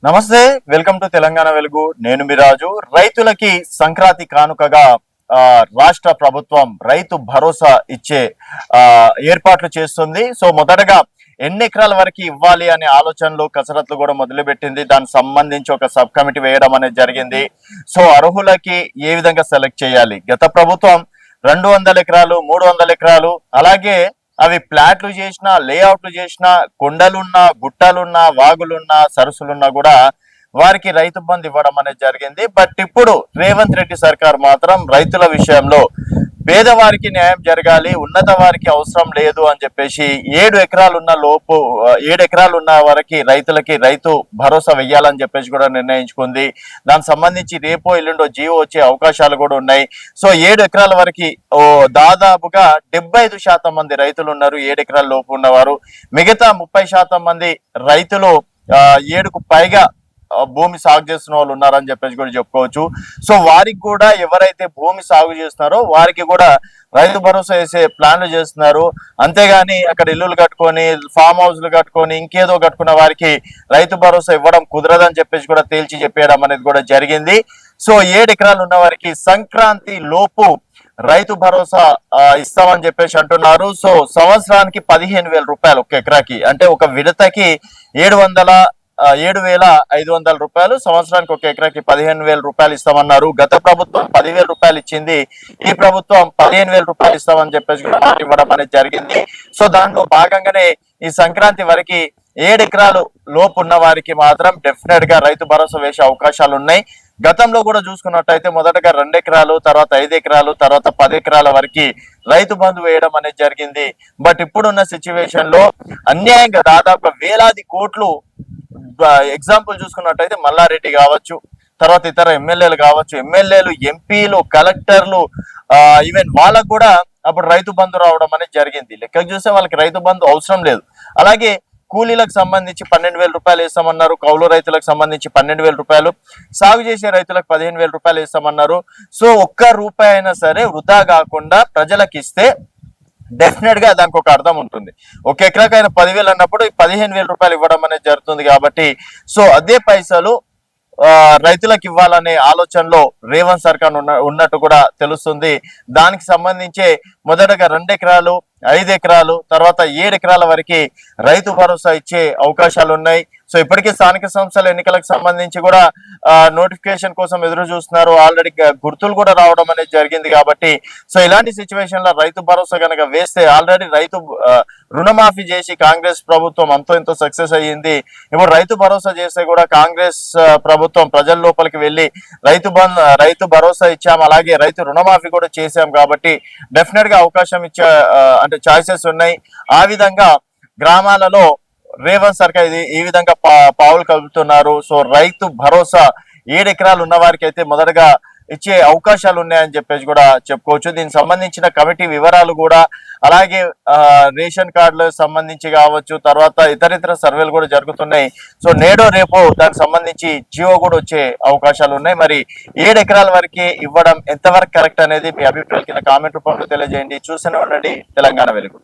నమస్తే, welcome to Telangana వెలుగు. నేను మీ రాజు. రైతులకి సంక్రాంతి కానుకగా రాష్ట్ర ప్రభుత్వం రైతు భరోసా ఇచ్చే ఏర్పాట్లు చేస్తుంది. సో మొదటగా ఎన్ని ఎకరాల వరకు ఇవ్వాలి అనే ఆలోచనలు కసరత్తులు కూడా మొదలుపెట్టింది. దానికి సంబంధించి ఒక సబ్ కమిటీ వేయడం అనేది జరిగింది. సో అర్హులకి ఏ విధంగా సెలెక్ట్ చేయాలి? గత ప్రభుత్వం 200 ఎకరాలు, 300 ఎకరాలు, అలాగే అవి ప్లాట్లు చేసినా, లేఅవుట్లు చేసినా, కొండలున్నా, గుట్టలున్నా, వాగులున్నా, సరస్సులున్నా కూడా వారికి రైతు బంధు ఇవ్వడం అనేది జరిగింది. బట్ ఇప్పుడు రేవంత్ రెడ్డి సర్కార్ మాత్రం రైతుల విషయంలో పేదవారికి న్యాయం జరగాలి, ఉన్నత వారికి అవసరం లేదు అని చెప్పేసి 7 ఎకరాలు ఉన్న లోపు 7 ఎకరాలు ఉన్న వారికి రైతులకి రైతు భరోసా వెయ్యాలని చెప్పేసి కూడా నిర్ణయించుకుంది. దానికి సంబంధించి రేపో ఎల్లుండో జీవో వచ్చే అవకాశాలు కూడా ఉన్నాయి. సో 7 ఎకరాల వరకు దాదాపుగా 75% మంది రైతులు ఉన్నారు 7 ఎకరాల లోపు ఉన్నవారు. మిగతా 30% మంది రైతులు 7కు పైగా భూమి సాగు చేస్తున్న వాళ్ళు ఉన్నారని చెప్పేసి కూడా చెప్పుకోవచ్చు. సో వారికి కూడా ఎవరైతే భూమి సాగు చేస్తున్నారో వారికి కూడా రైతు భరోసా వేసే ప్లాన్లు చేస్తున్నారు. అంతేగాని అక్కడ ఇల్లులు కట్టుకొని, ఫామ్ హౌస్లు కట్టుకొని, ఇంకేదో కట్టుకున్న వారికి రైతు భరోసా ఇవ్వడం కుదరదని చెప్పేసి కూడా తేల్చి చెప్పేయడం అనేది కూడా జరిగింది. సో 7 ఎకరాలు ఉన్న వారికి సంక్రాంతి లోపు రైతు భరోసా ఇస్తామని చెప్పేసి అంటున్నారు. సో సంవత్సరానికి 15,000 రూపాయలు ఒక ఎకరాకి, అంటే ఒక విడతకి 7,500 రూపాయలు, సంవత్సరానికి ఒక ఎకరాకి 15,000 రూపాయలు ఇస్తామన్నారు. గత ప్రభుత్వం 10,000 రూపాయలు ఇచ్చింది, ఈ ప్రభుత్వం 15,000 రూపాయలు ఇస్తామని చెప్పేసి ఇవ్వడం అనేది జరిగింది. సో దాంట్లో భాగంగానే ఈ సంక్రాంతి వరకు 7 ఎకరాలు లోపు ఉన్న వారికి మాత్రం డెఫినెట్ గా రైతు భరోసా వేసే అవకాశాలు ఉన్నాయి. గతంలో కూడా చూసుకున్నట్టయితే మొదటగా 2 ఎకరాలు, తర్వాత 5 ఎకరాలు, తర్వాత 10 ఎకరాల వరకు రైతు బంధు వేయడం అనేది జరిగింది. బట్ ఇప్పుడున్న సిచ్యువేషన్ లో అన్యాయంగా దాదాపు వేలాది కోట్లు, ఎగ్జాంపుల్ చూసుకున్నట్టయితే మల్లారెడ్డి కావచ్చు, తర్వాత ఇతర ఎమ్మెల్యేలు కావచ్చు, ఎమ్మెల్యేలు, ఎంపీలు, కలెక్టర్లు, ఈవెన్ వాళ్ళకు కూడా అప్పుడు రైతు బంధు రావడం అనేది జరిగింది. లెక్కకు చూస్తే వాళ్ళకి రైతు బంధు అవసరం లేదు. అలాగే కూలీలకు సంబంధించి 12,000 రూపాయలు ఇస్తామన్నారు, కౌలు రైతులకు సంబంధించి 12,000 రూపాయలు, సాగు చేసే రైతులకు 15,000 రూపాయలు ఇస్తామన్నారు. సో ఒక్క రూపాయి అయినా సరే వృధా కాకుండా ప్రజలకు ఇస్తే డెఫినెట్ గా దానికి ఒక అర్థం ఉంటుంది. ఒక ఎకరాకైనా 10,000 అన్నప్పుడు 15,000 రూపాయలు ఇవ్వడం అనేది జరుగుతుంది. కాబట్టి సో అదే పైసలు రైతులకు ఇవ్వాలనే ఆలోచనలో రేవంత్ సర్కార్ ఉన్నట్టు కూడా తెలుస్తుంది. దానికి సంబంధించే మొదటగా 2 ఎకరాలు, 5 ఎకరాలు, తర్వాత 7 ఎకరాల వరకు రైతు భరోసా ఇచ్చే అవకాశాలు ఉన్నాయి. సో ఇప్పటికే స్థానిక సంస్థల ఎన్నికలకు సంబంధించి కూడా నోటిఫికేషన్ కోసం ఎదురు చూస్తున్నారు. ఆల్రెడీ గుర్తులు కూడా రావడం అనేది జరిగింది. కాబట్టి సో ఇలాంటి సిచ్యువేషన్ లో రైతు భరోసా కనుక వేస్తే, ఆల్రెడీ రైతు రుణమాఫీ చేసి కాంగ్రెస్ ప్రభుత్వం అంతో ఎంతో సక్సెస్ అయ్యింది. ఇప్పుడు రైతు భరోసా చేస్తే కూడా కాంగ్రెస్ ప్రభుత్వం ప్రజల లోపలికి వెళ్ళి రైతు భరోసా ఇచ్చాం, అలాగే రైతు రుణమాఫీ కూడా చేశాం. కాబట్టి డెఫినెట్ గా అవకాశం ఇచ్చే అంటే ఛాయిసెస్ ఉన్నాయి. ఆ విధంగా గ్రామాలలో రేవంత్ సర్కార్ ఈ విధంగా పావులు కలుపుతున్నారు. సో రైతు భరోసా 7 ఎకరాలు ఉన్న వారికి అయితే మొదటగా ఇచ్చే అవకాశాలు ఉన్నాయని చెప్పేసి కూడా చెప్పుకోవచ్చు. దీనికి సంబంధించిన కమిటీ వివరాలు కూడా, అలాగే రేషన్ కార్డులకు సంబంధించి కావచ్చు, తర్వాత ఇతర సర్వేలు కూడా జరుగుతున్నాయి. సో నేడో రేపో దానికి సంబంధించి జియో కూడా వచ్చే అవకాశాలు ఉన్నాయి. మరి 7 ఎకరాల వరకే ఇవ్వడం ఎంతవరకు కరెక్ట్ అనేది మీ అభిప్రాయాలు కింద కామెంట్ రూపంలో తెలియజేయండి. చూస్తూనే ఉండండి తెలంగాణ వెలుగు.